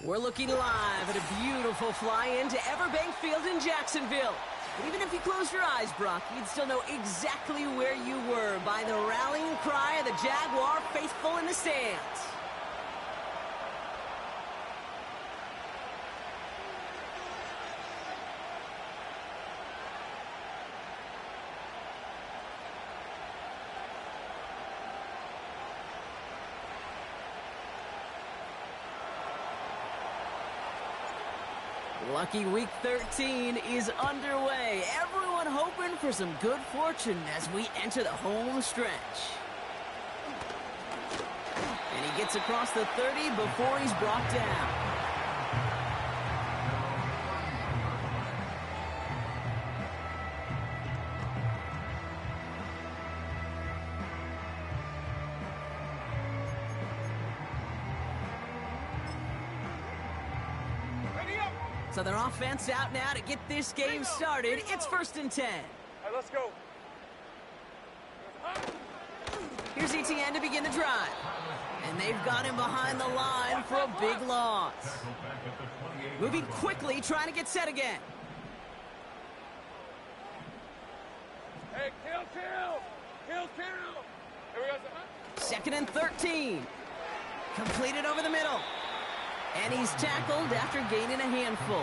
We're looking live at a beautiful fly-in to Everbank Field in Jacksonville. But even if you close your eyes, Brock, you'd still know exactly where you were by the rallying cry of the Jaguar faithful in the stands. Lucky Week 13 is underway. Everyone hoping for some good fortune as we enter the home stretch. And he gets across the 30 before he's brought down. So their offense out now to get this game started. It's 1st and 10. All right, let's go. Here's ETN to begin the drive. And they've got him behind the line for a big loss. Moving quickly, trying to get set again. Hey, kill. Here we go. 2nd and 13. Completed over the middle. And he's tackled after gaining a handful.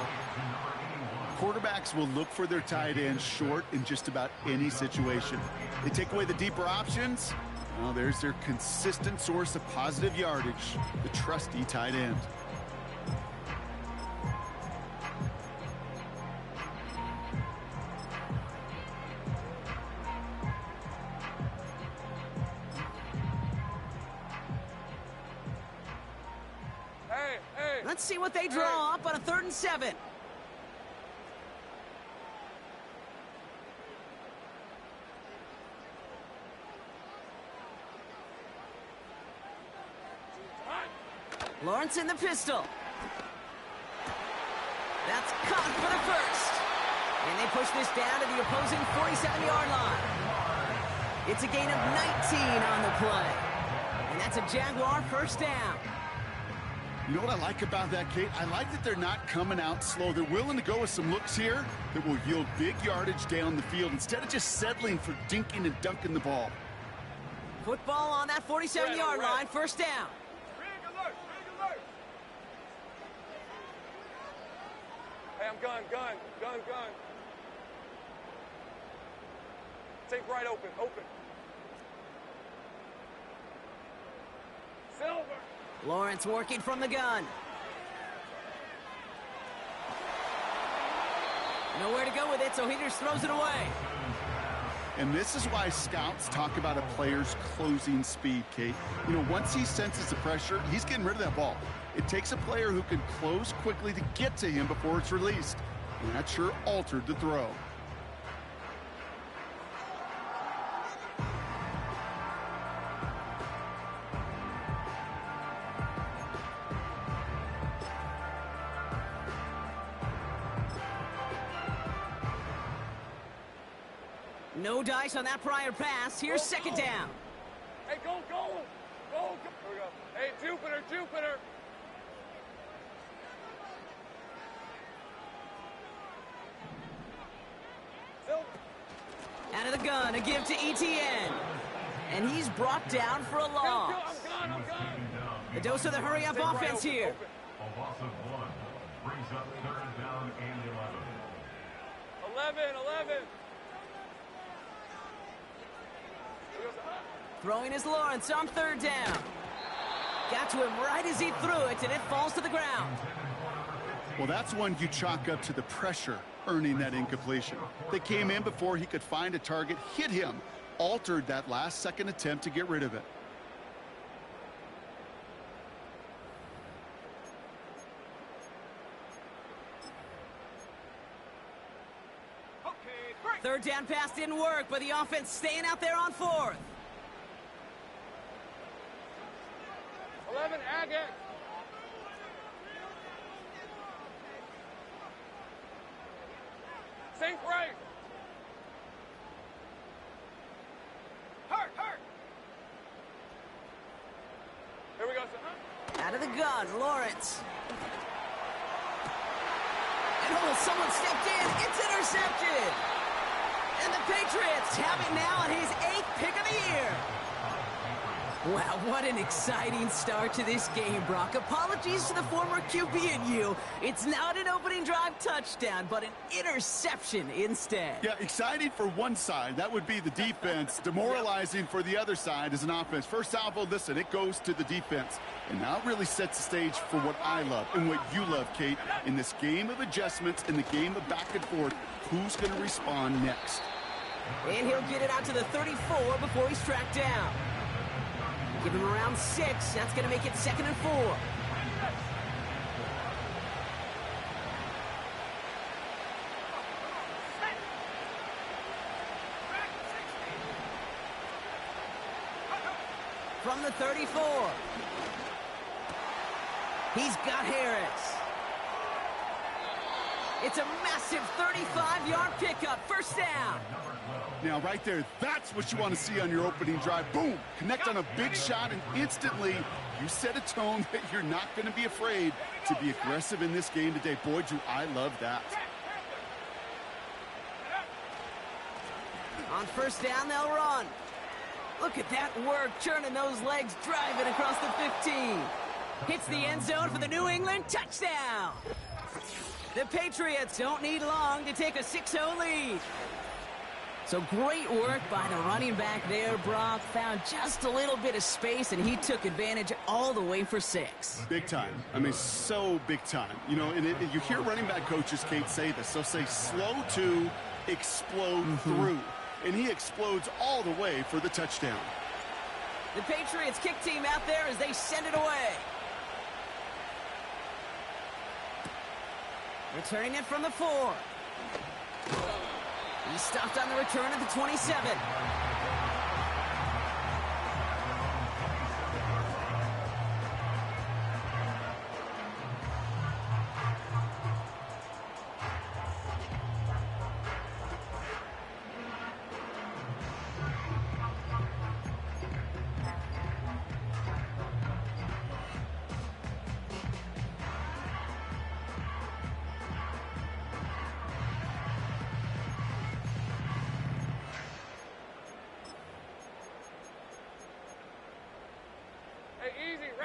Quarterbacks will look for their tight end short in just about any situation. They take away the deeper options. Well, there's their consistent source of positive yardage, the trusty tight end. Let's see what they draw up on a 3rd and 7. Lawrence in the pistol. That's caught for the first. And they push this down to the opposing 47-yard line. It's a gain of 19 on the play. And that's a Jaguar first down. You know what I like about that, Kate? I like that they're not coming out slow. They're willing to go with some looks here that will yield big yardage down the field instead of just settling for dinking and dunking the ball. Football on that 47-yard line, first down. Rig alert. Hey, I'm gun. Take right open. Silver. Lawrence working from the gun. Nowhere to go with it, so he just throws it away. And this is why scouts talk about a player's closing speed, Kate. You know, once he senses the pressure, he's getting rid of that ball. It takes a player who can close quickly to get to him before it's released. And that sure altered the throw. No dice on that prior pass. Here's 2nd down. Hey, go. Here we go. Hey, Jupiter. Silver. Out of the gun, a give to ETN. And he's brought down for a loss. I'm gone. The dose of the hurry-up offense here. A loss of 1 brings up 3rd down and 11. 11. Throwing is Lawrence on 3rd down. Got to him right as he threw it, and it falls to the ground. Well, that's one you chalk up to the pressure earning that incompletion. They came in before he could find a target, hit him, altered that last-second attempt to get rid of it. Okay, 3rd down pass didn't work, but the offense staying out there on 4th. 11, Agate. Sink right. Hurt. Here we go, son. Out of the gun, Lawrence. Oh, someone stepped in. It's intercepted. And the Patriots have it now on his 8th pick of the year. Wow, what an exciting start to this game, Brock. Apologies to the former QB and you. It's not an opening drive touchdown, but an interception instead. Yeah, exciting for one side. That would be the defense. Demoralizing for the other side as an offense. First salvo, listen, it goes to the defense. And now it really sets the stage for what I love and what you love, Kate. In this game of adjustments, in the game of back and forth, who's going to respond next? And he'll get it out to the 34 before he's tracked down. Give him around 6. That's going to make it 2nd and 4. From the 34. He's got Harris. It's a massive 35-yard pickup. First down. Now, right there, that's what you want to see on your opening drive. Boom! Connect on a big shot, and instantly you set a tone that you're not going to be afraid to be aggressive in this game today. Boy, do I love that. On first down, they'll run. Look at that work, churning those legs, driving across the 15. Hits the end zone for the New England touchdown. The Patriots don't need long to take a 6-0 lead. So great work by the running back there, Brock. Found just a little bit of space, and he took advantage all the way for 6. Big time. I mean, so big time. You know, and you hear running back coaches, Kate, say this. They'll say slow to explode through. And he explodes all the way for the touchdown. The Patriots kick team out there as they send it away. Returning it from the 4. He stopped on the return at the 27.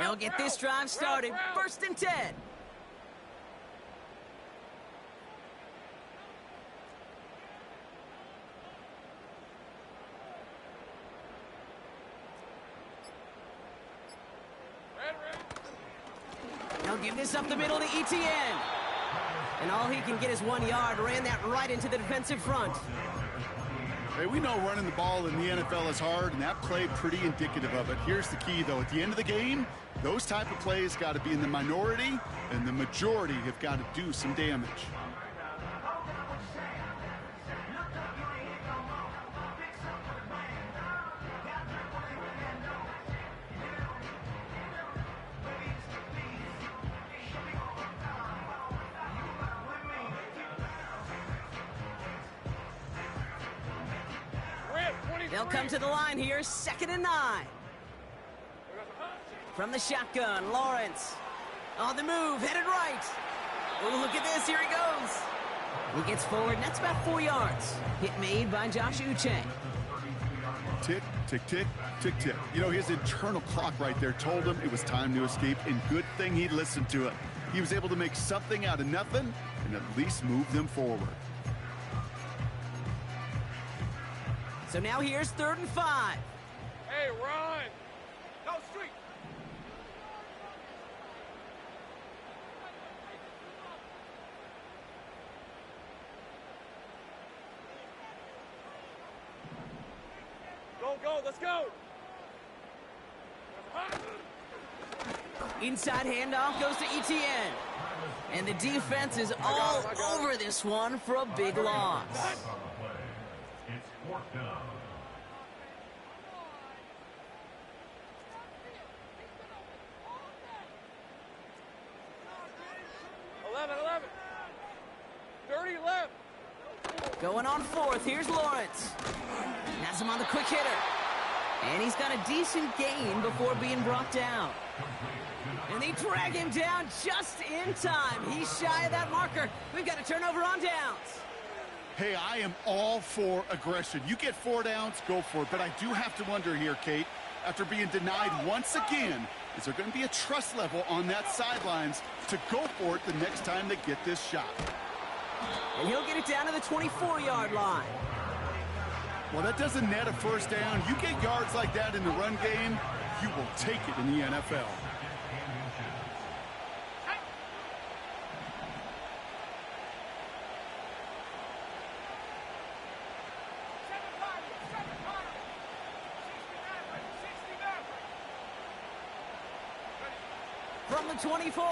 They'll get this drive started. First and 10. They'll give this up the middle to ETN. And all he can get is 1 yard. Ran that right into the defensive front. Hey, we know running the ball in the NFL is hard, and that play pretty indicative of it. Here's the key, though. At the end of the game, those type of plays got to be in the minority, and the majority have got to do some damage. They'll come to the line here, 2nd and 9. From the shotgun, Lawrence. On the move, headed right. Oh, look at this, here he goes. He gets forward, and that's about 4 yards. Hit made by Josh Uche. Tick, tick, tick, tick, tick. You know, his internal clock right there told him it was time to escape, and good thing he listened to it. He was able to make something out of nothing and at least move them forward. So now here's 3rd and 5. Hey, run! Go street! Go, let's go! Inside handoff goes to ETN. And the defense is all over this one for a big loss. It's 4th down. 11. 30 left. Going on 4th, here's Lawrence. Has him on the quick hitter. And he's got a decent gain before being brought down. And they drag him down just in time. He's shy of that marker. We've got a turnover on downs. Hey, I am all for aggression. You get 4 downs, go for it. But I do have to wonder here, Kate, after being denied once again, is there going to be a trust level on that sidelines to go for it the next time they get this shot? And he'll get it down to the 24-yard line. Well, that doesn't net a first down. You get yards like that in the run game, you will take it in the NFL. From the 24.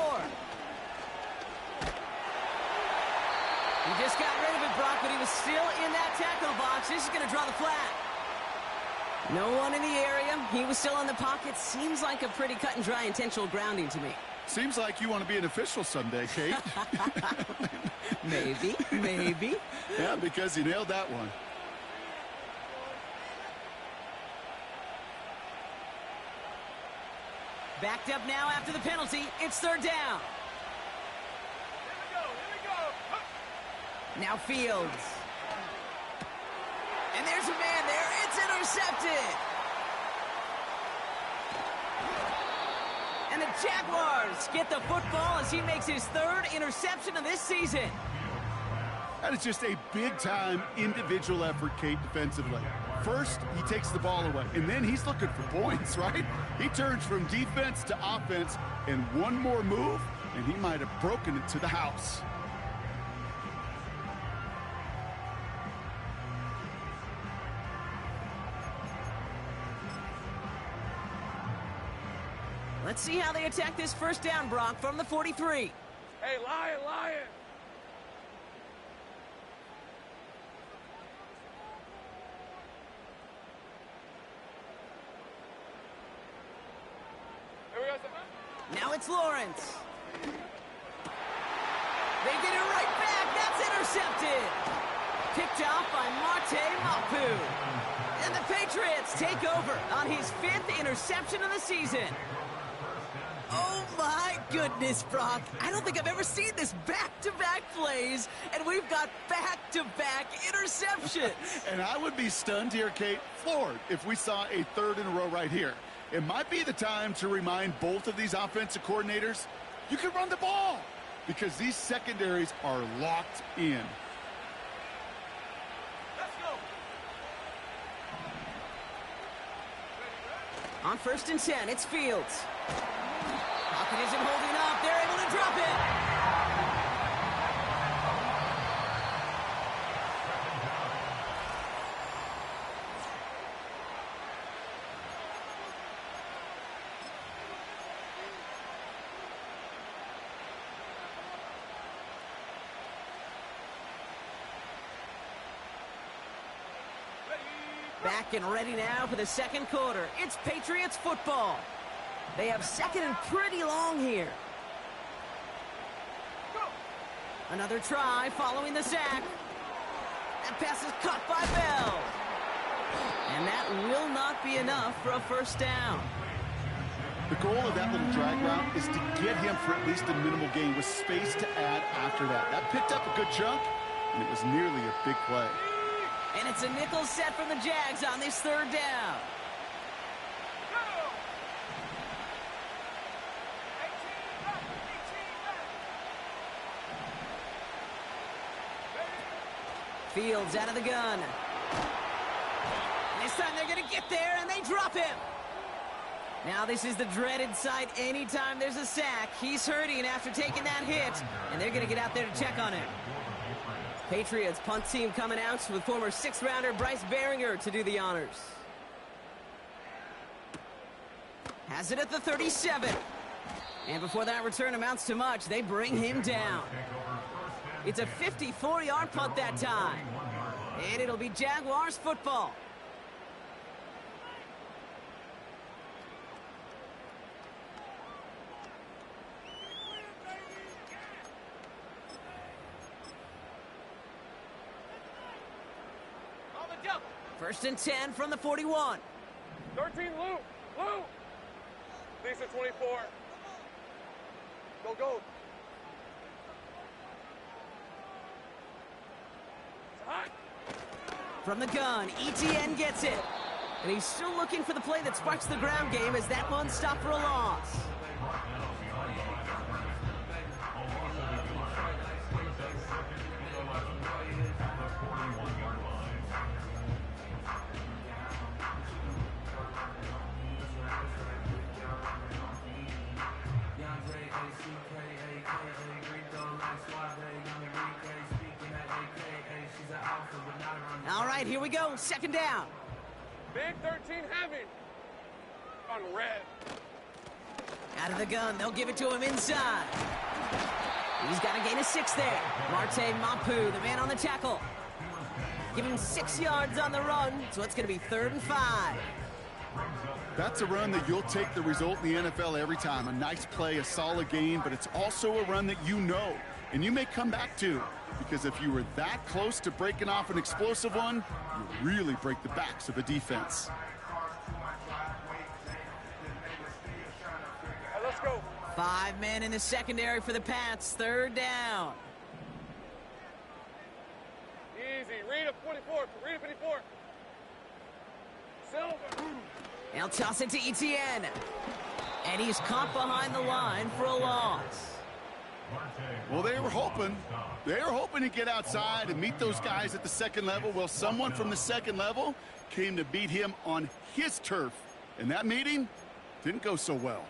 He just got rid of it, Brock, but he was still in that tackle box. This is going to draw the flag. No one in the area. He was still in the pocket. Seems like a pretty cut and dry intentional grounding to me. Seems like you want to be an official someday, Kate. Maybe. Yeah, because you nailed that one. Backed up now after the penalty. It's third down. Here we go. Now Fields. And there's a man there. It's intercepted. And the Jaguars get the football as he makes his third interception of this season. That is just a big-time individual effort, Kate, defensively. First, he takes the ball away, and then he's looking for points, right? He turns from defense to offense, and one more move, and he might have broken it to the house. Let's see how they attack this first down, Brock, from the 43. Hey, Lion. Here we go. Now it's Lawrence. They get it right back. That's intercepted. Picked off by Marte Mapu. And the Patriots take over on his 5th interception of the season. Oh, my goodness, Brock. I don't think I've ever seen this back-to-back plays, and we've got back-to-back interceptions. And I would be stunned here, Kate, floored, if we saw a third in a row right here. It might be the time to remind both of these offensive coordinators, you can run the ball, because these secondaries are locked in. Let's go. On 1st and 10, it's Fields. Pocket isn't holding up. They're able to drop it. Back and ready now for the second quarter. It's Patriots football. They have second and pretty long here. Another try following the sack. That pass is caught by Bell. And that will not be enough for a first down. The goal of that little drag route is to get him for at least a minimal gain with space to add after that. That picked up a good chunk, and it was nearly a big play. And it's a nickel set from the Jags on this third down. Fields out of the gun. And this time they're going to get there, and they drop him. Now this is the dreaded sight anytime there's a sack. He's hurting after taking that hit, and they're going to get out there to check on him. Patriots punt team coming out with former 6th-rounder Bryce Behringer to do the honors. Has it at the 37. And before that return amounts to much, they bring him down. It's a 54-yard punt that time. And it'll be Jaguars football. First and 10 from the 41. 13, Lou. Lisa 24. Go, go. It's hot. From the gun, ETN gets it. And he's still looking for the play that sparks the ground game as that one stopped for a loss. All right, here we go. Second down. Big 13 heavy. On red. Out of the gun, they'll give it to him inside. He's got to gain a 6 there. Marte Mapu, the man on the tackle. Give him 6 yards on the run, so it's going to be 3rd and 5. That's a run that you'll take the result in the NFL every time. A nice play, a solid gain, but it's also a run that you know, and you may come back to. Because if you were that close to breaking off an explosive one, you really break the backs of a defense. Let's go. 5 men in the secondary for the Pats. 3rd down. Easy. Read a 44. Read a 54. Silver. They'll toss it to ETN. And he's caught behind the line for a loss. Well, they were hoping to get outside and meet those guys at the second level. Well, someone from the second level came to beat him on his turf. And that meeting didn't go so well.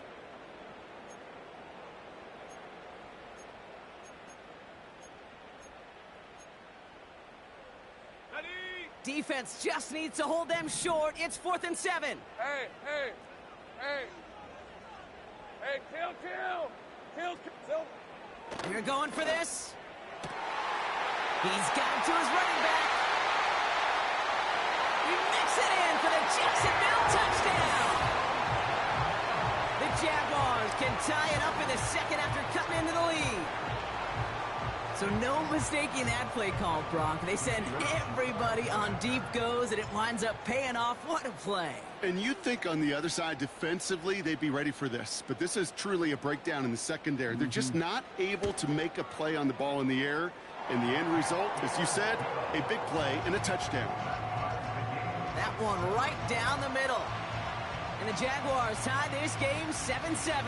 Ready? Defense just needs to hold them short. It's 4th and 7. Hey, hey, hey. Hey, kill, kill. Kill, kill. We're going for this. He's got it to his running back. He mixes it in for the Jacksonville touchdown. The Jaguars can tie it up in the second after cutting into the lead. So no mistaking that play call, Brock. They send everybody on deep goes, and it winds up paying off. What a play. And you'd think on the other side, defensively, they'd be ready for this. But this is truly a breakdown in the secondary. They're just not able to make a play on the ball in the air. And the end result, as you said, a big play and a touchdown. That one right down the middle. And the Jaguars tie this game 7-7.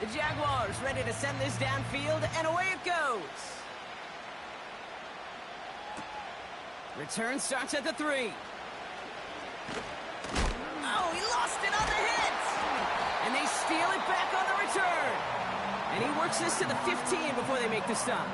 The Jaguars ready to send this downfield, and away it goes. Return starts at the 3. Oh, he lost it on the hit! And they steal it back on the return. And he works this to the 15 before they make the stop.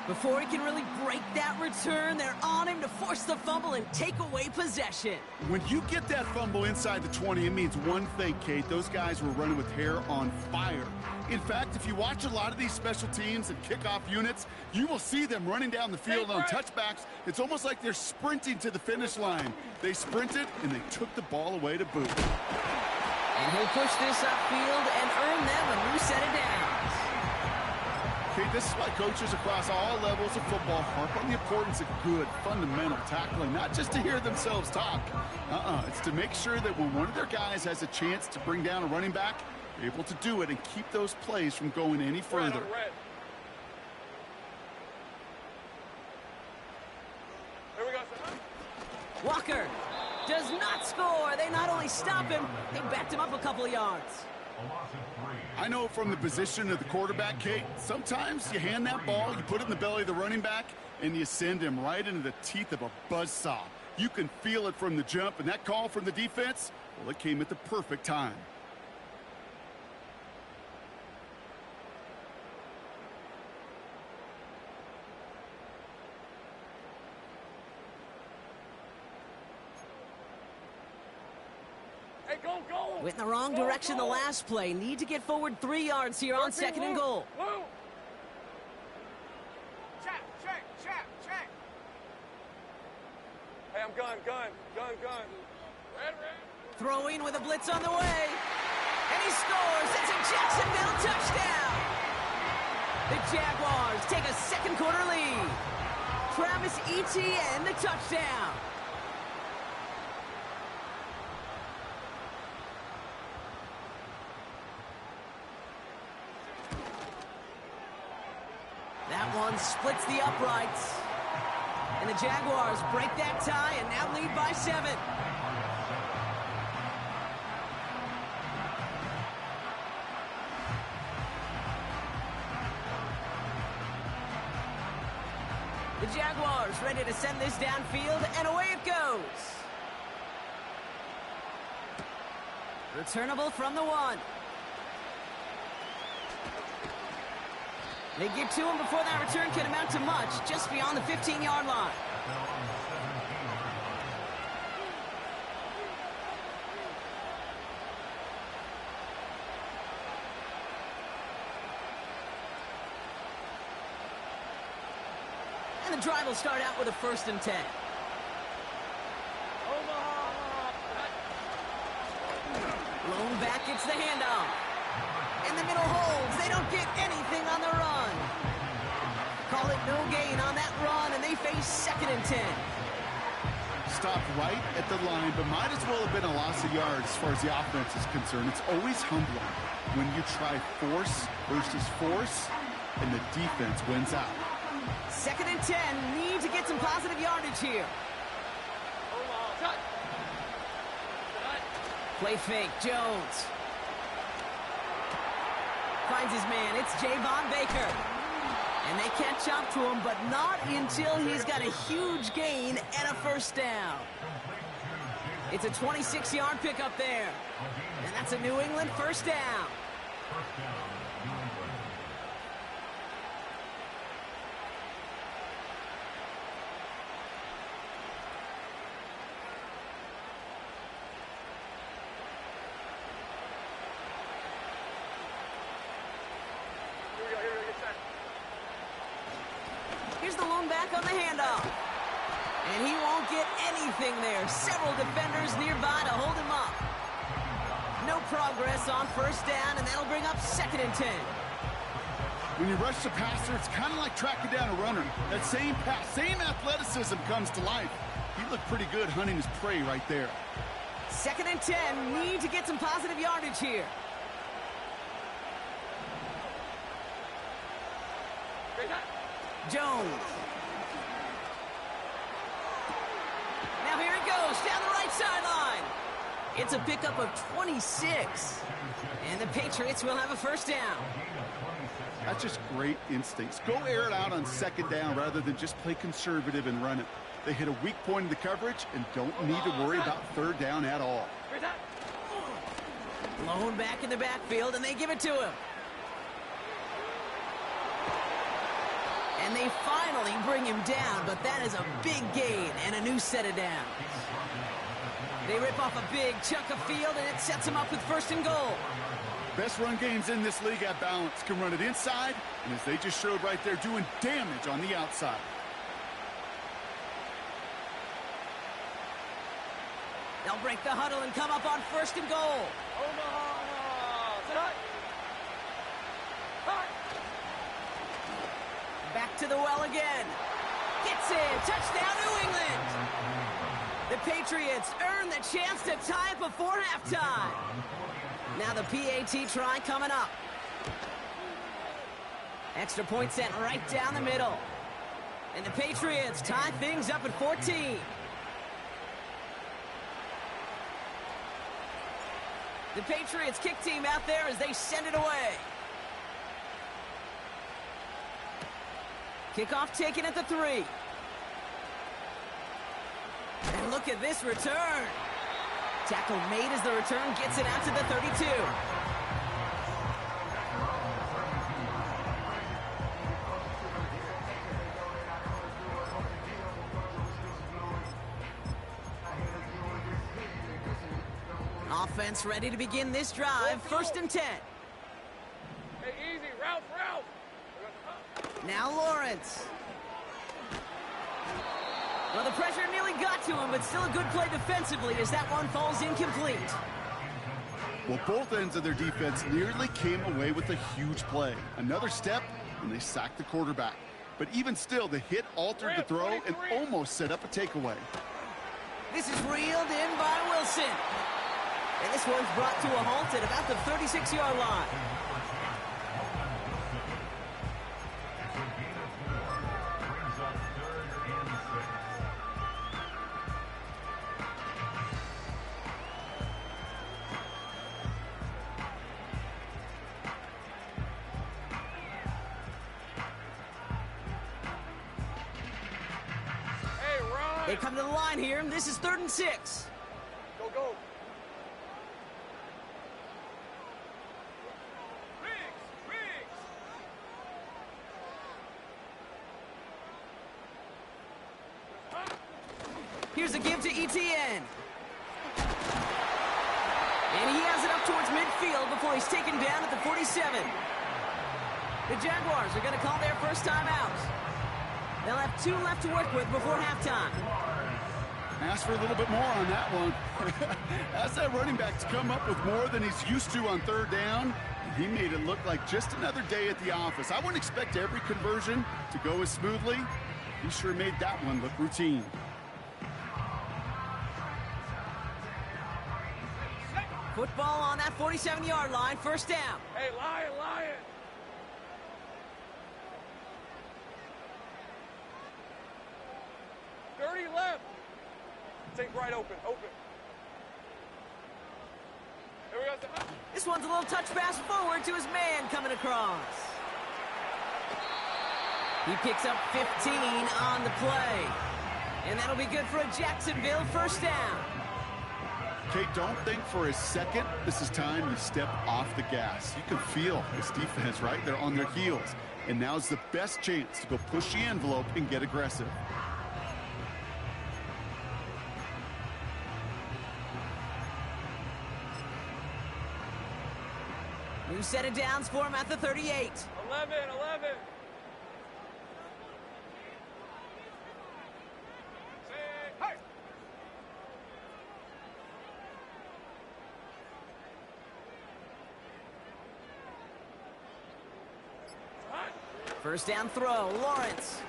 Before he can really break that return, they're on him to force the fumble and take away possession. When you get that fumble inside the 20, it means one thing, Kate. Those guys were running with hair on fire. In fact, if you watch a lot of these special teams and kickoff units, you will see them running down the field on touchbacks. It's almost like they're sprinting to the finish line. They sprinted, and they took the ball away to boot. And he'll push this upfield and earn them a new set of downs. Okay, this is why coaches across all levels of football harp on the importance of good, fundamental tackling, not just to hear themselves talk. It's to make sure that when one of their guys has a chance to bring down a running back, they're able to do it and keep those plays from going any further. Red. Here we go, sir. Walker does not score. They not only stop him, they backed him up a couple of yards. I know from the position of the quarterback, Kate, sometimes you hand that ball, you put it in the belly of the running back, and you send him right into the teeth of a buzzsaw. You can feel it from the jump, and that call from the defense, well, it came at the perfect time. Go, go. Went in the wrong direction the last play. Need to get forward 3 yards here on 2nd and goal. Check. Hey, I'm gun. Red. Throwing with a blitz on the way. And he scores. It's a Jacksonville touchdown. The Jaguars take a second quarter lead. Travis Etienne, the touchdown. That one splits the uprights. And the Jaguars break that tie and now lead by 7. The Jaguars ready to send this downfield, and away it goes. Returnable from the 1. They get to him before that return can amount to much, just beyond the 15-yard line. And the drive will start out with a 1st and 10. Lone back gets the handoff. And the middle holds. They don't get anything on the run. Call it no gain on that run, and they face 2nd and 10. Stopped right at the line, but might as well have been a loss of yards as far as the offense is concerned. It's always humbling when you try force versus force, and the defense wins out. 2nd and 10. Need to get some positive yardage here. Play fake. Jones finds his man. It's Javon Baker. And they catch up to him, but not until he's got a huge gain and a 1st down. It's a 26-yard pickup there. And that's a New England 1st down. Here's the lone back on the handoff. And he won't get anything there. Several defenders nearby to hold him up. No progress on 1st down, and that'll bring up 2nd and 10. When you rush the passer, it's kind of like tracking down a runner. That same pass, same athleticism comes to life. He looked pretty good hunting his prey right there. 2nd and 10. Need to get some positive yardage here. Jones. Now here it goes, down the right sideline. It's a pickup of 26. And the Patriots will have a 1st down. That's just great instincts. Go air it out on 2nd down rather than just play conservative and run it. They hit a weak point in the coverage and don't need to worry about 3rd down at all. Lone back in the backfield, and they give it to him. And they finally bring him down, but that is a big gain and a new set of downs. They rip off a big chunk of field, and it sets them up with 1st and goal. Best run games in this league at balance. Can run it inside, and as they just showed right there, doing damage on the outside. They'll break the huddle and come up on 1st and goal. Back to the well again. Gets it. Touchdown, New England. The Patriots earn the chance to tie it before halftime. Now the PAT try coming up. Extra point sent right down the middle. And the Patriots tie things up at 14. The Patriots kick team out there as they send it away. Kickoff taken at the 3. And look at this return. Tackle made as the return gets it out to the 32. Offense ready to begin this drive. 1st and 10. Hey, easy. Ralph. Now Lawrence. Well, the pressure nearly got to him, but still a good play defensively as that one falls incomplete. Well, both ends of their defense nearly came away with a huge play. Another step, and they sacked the quarterback. But even still, the hit altered the throw and almost set up a takeaway. This is reeled in by Wilson. And this one's brought to a halt at about the 36-yard line. They come to the line here, and this is 3rd and 6. Go, go. Riggs. Here's a give to ETN. And he has it up towards midfield before he's taken down at the 47. The Jaguars are going to call their first time out. They'll have 2 left to work with before halftime. Ask for a little bit more on that one. Ask that running back to come up with more than he's used to on 3rd down. He made it look like just another day at the office. I wouldn't expect every conversion to go as smoothly. He sure made that one look routine. Football on that 47-yard line, 1st down. Hey, Lion. 30 left. Take right, open. Here we go. This one's a little touch pass forward to his man coming across. He picks up 15 on the play. And that'll be good for a Jacksonville 1st down. Kate, don't think for a second this is time you step off the gas. You can feel this defense, right? They're on their heels. And now's the best chance to go push the envelope and get aggressive. New set of downs for him at the 38. 11. Hey! First down throw, Lawrence.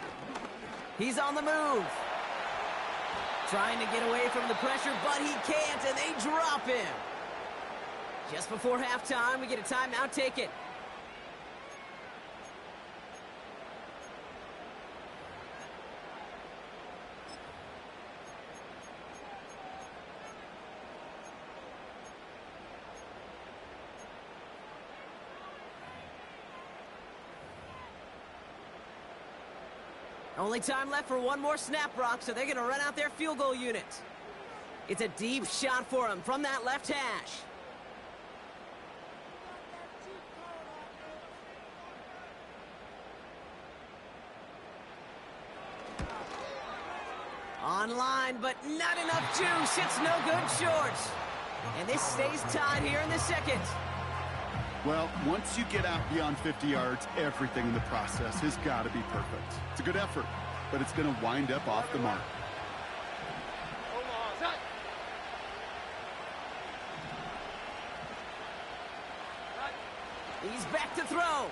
He's on the move. Trying to get away from the pressure, but he can't, and they drop him. Just before halftime, we get a timeout. Take it. Only time left for one more snap, Brock, so they're going to run out their field goal unit. It's a deep shot for him from that left hash. Online, but not enough juice. It's no good short. And this stays tied here in the 2nd. Well, once you get out beyond 50 yards, everything in the process has got to be perfect. It's a good effort, but it's going to wind up off the mark. He's back to throw.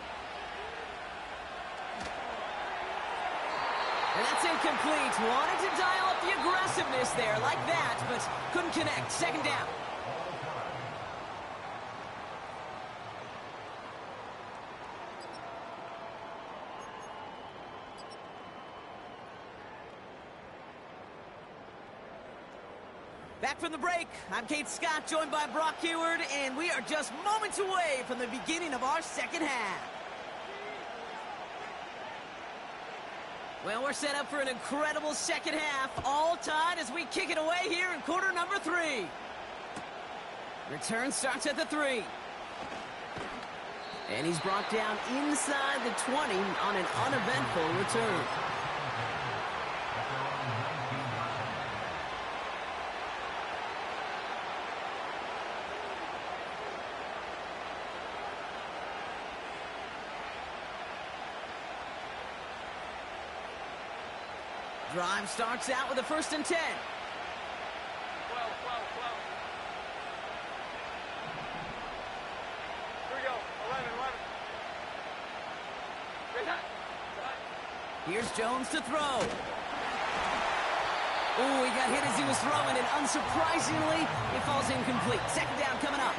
And that's incomplete. Wanted to dial up the aggressiveness there like that, but couldn't connect. 2nd down. Back from the break, I'm Kate Scott, joined by Brock Heward, and we are just moments away from the beginning of our 2nd half. Well, we're set up for an incredible 2nd half, all tied as we kick it away here in quarter number 3. Return starts at the 3. And he's brought down inside the 20 on an uneventful return. Drive starts out with a 1st and 10. 12. Here we go. 11. Here's Jones to throw. Ooh, he got hit as he was throwing, and unsurprisingly, it falls incomplete. Second down coming up.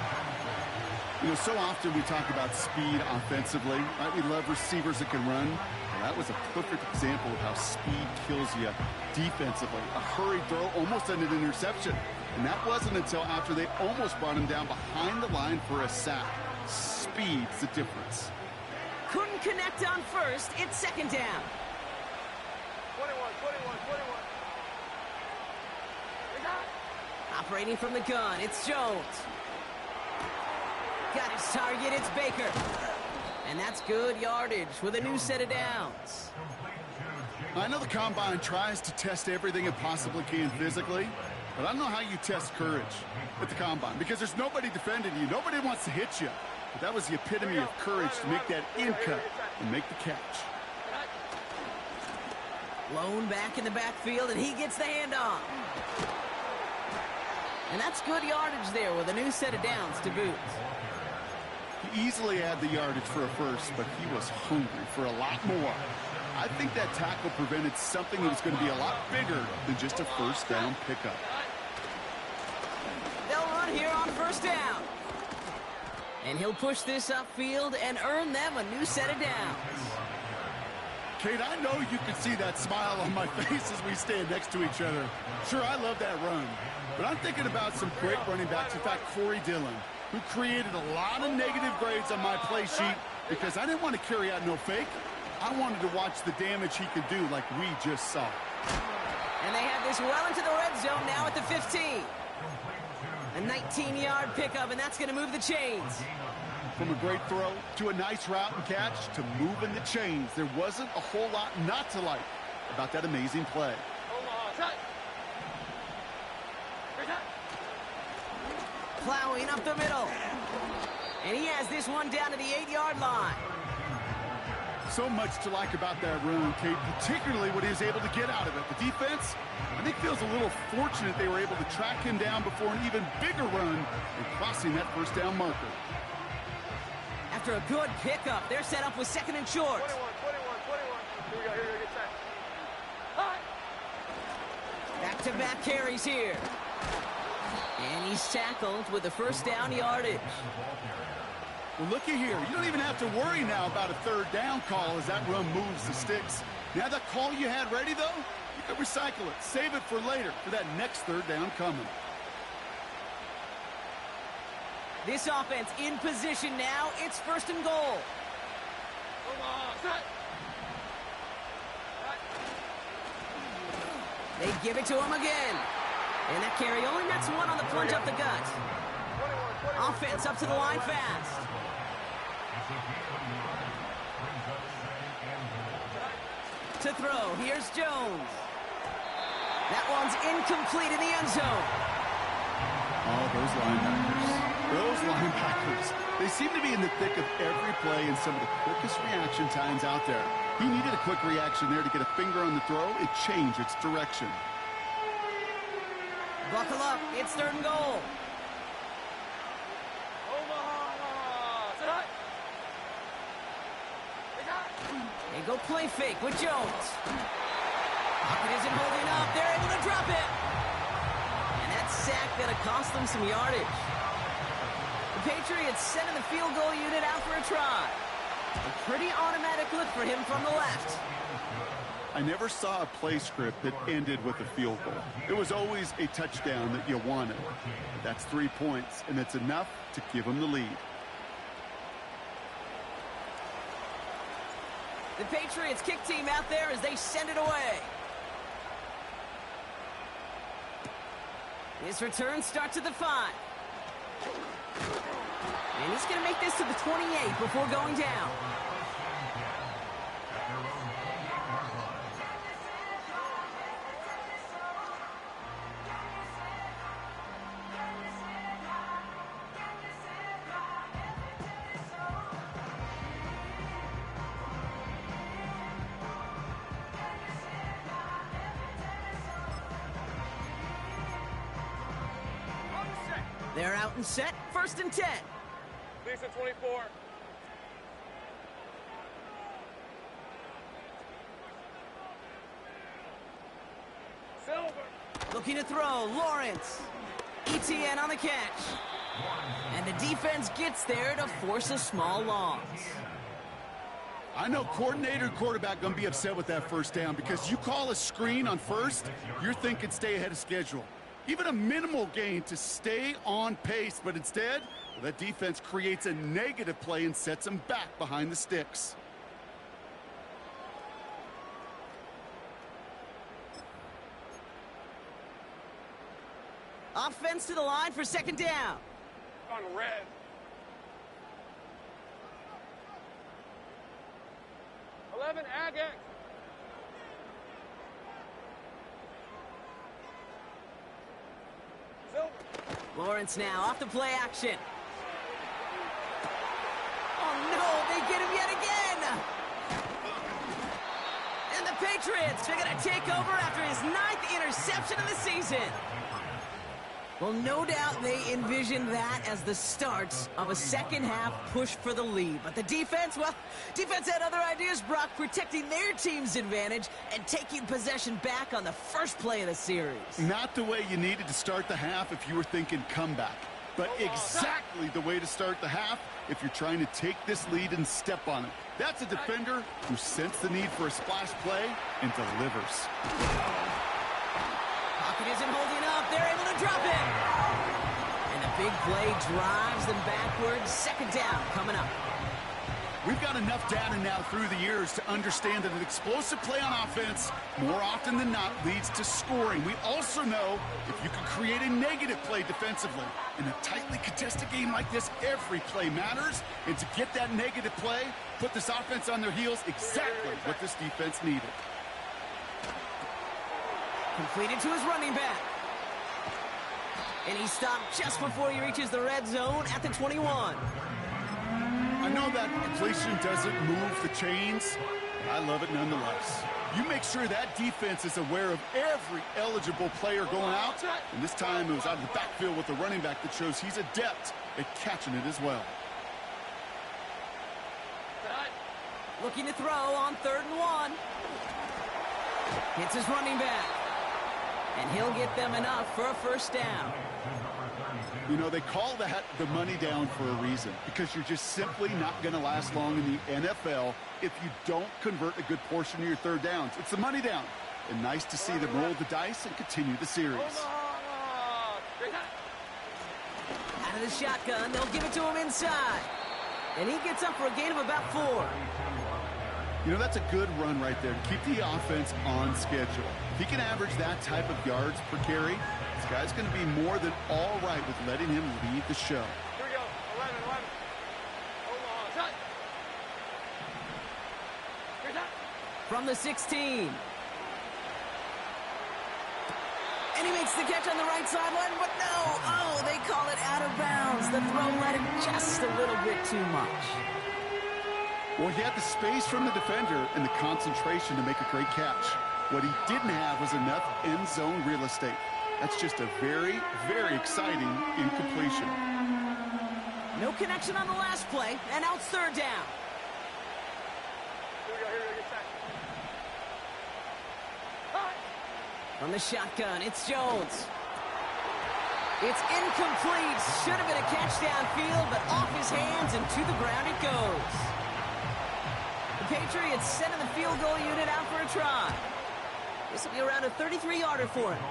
You know, so often we talk about speed offensively, right? We love receivers that can run. Well, that was a perfect example of how speed kills you defensively. A hurried throw almost ended an interception. And that wasn't until after they almost brought him down behind the line for a sack. Speed's the difference. Couldn't connect on first. It's second down. 21. Operating from the gun, it's Jones. Got his target, it's Baker. And that's good yardage with a new set of downs. I know the Combine tries to test everything it possibly can physically, but I don't know how you test courage at the Combine, because there's nobody defending you. Nobody wants to hit you. But that was the epitome of courage to make that in cut and make the catch. Lone back in the backfield, and he gets the handoff. And that's good yardage there with a new set of downs to boot. He easily had the yardage for a first, but he was hungry for a lot more. I think that tackle prevented something that was going to be a lot bigger than just a first down pickup. They'll run here on first down. And he'll push this upfield and earn them a new set of downs. Kate, I know you can see that smile on my face as we stand next to each other. Sure, I love that run. But I'm thinking about some great running backs. In fact, Corey Dillon, who created a lot of negative grades on my play sheet because I didn't want to carry out no fake. I wanted to watch the damage he could do like we just saw. And they have this well into the red zone now at the 15. A 19-yard pickup, and that's going to move the chains. From a great throw to a nice route and catch to moving the chains, there wasn't a whole lot not to like about that amazing play. Plowing up the middle. And he has this one down to the 8-yard line. So much to like about that run, Kate, particularly what he was able to get out of it. The defense, I think, feels a little fortunate they were able to track him down before an even bigger run and crossing that first down marker. After a good pickup, they're set up with second and short. 21. Here we go, get set. Back-to-back carries here. And he's tackled with the first down yardage. Well, looky here. You don't even have to worry now about a third down call as that run moves the sticks. Now that call you had ready, though, you can recycle it. Save it for later for that next third down coming. This offense in position now. It's first and goal. They give it to him again. And that carry only nets one on the plunge up the gut. Offense up to the line fast. To throw, here's Jones. That one's incomplete in the end zone. Oh, those linebackers. They seem to be in the thick of every play and some of the quickest reaction times out there. He needed a quick reaction there to get a finger on the throw. It changed its direction. Buckle up, it's third and goal. They go play fake with Jones. Pocket isn't holding up. They're able to drop it. And that sack gonna cost them some yardage. The Patriots sending the field goal unit out for a try. A pretty automatic look for him from the left. I never saw a play script that ended with a field goal. It was always a touchdown that you wanted. That's 3 points, and it's enough to give them the lead. The Patriots kick team out there as they send it away. His return starts at the 5. And he's going to make this to the 28 before going down. They're out and set, first and 10. Lisa, 24. Looking to throw, Lawrence. ETN on the catch. And the defense gets there to force a small loss. I know coordinator and quarterback going to be upset with that first down because you call a screen on first, you're thinking stay ahead of schedule. Even a minimal gain to stay on pace, but instead, that defense creates a negative play and sets them back behind the sticks. Offense to the line for second down. On red. Agate. Lawrence now off the play action. Oh no, they get him yet again. And the Patriots are going to take over after his 9th interception of the season. Well, no doubt they envisioned that as the start of a second-half push for the lead. But the defense, well, defense had other ideas, Brock, protecting their team's advantage and taking possession back on the first play of the series. Not the way you needed to start the half if you were thinking comeback, but exactly the way to start the half if you're trying to take this lead and step on it. That's a defender who sensed the need for a splash play and delivers. Pocket isn't holding up. They're able to drop it. And the big play drives them backwards. Second down coming up. We've got enough data now through the years to understand that an explosive play on offense more often than not leads to scoring. We also know if you can create a negative play defensively. In a tightly contested game like this, every play matters. And to get that negative play, put this offense on their heels, exactly what this defense needed. Completed to his running back. And he stopped just before he reaches the red zone at the 21. I know that completion doesn't move the chains. I love it nonetheless. You make sure that defense is aware of every eligible player going out. And this time it was out of the backfield with the running back that shows he's adept at catching it as well. Looking to throw on 3rd and 1. Hits his running back. And he'll get them enough for a first down. You know, they call that the money down for a reason, because you're just simply not going to last long in the NFL if you don't convert a good portion of your third downs. It's the money down. And nice to see them roll the dice and continue the series. Out of the shotgun, they'll give it to him inside. And he gets up for a gain of about 4. You know, that's a good run right there to keep the offense on schedule. If he can average that type of yards per carry, this guy's going to be more than all right with letting him lead the show. Here we go. 11. Hold on. From the 16. And he makes the catch on the right sideline, but no. Oh, they call it out of bounds. The throw led him just a little bit too much. Well, he had the space from the defender and the concentration to make a great catch. What he didn't have was enough end zone real estate. That's just a very, very exciting incompletion. No connection on the last play, and now it's 3rd down. Here we go. Get set. From the shotgun, it's Jones. It's incomplete. Should have been a catch downfield, but off his hands and to the ground it goes. The Patriots sending the field goal unit out for a try. This will be around a 33-yarder for him.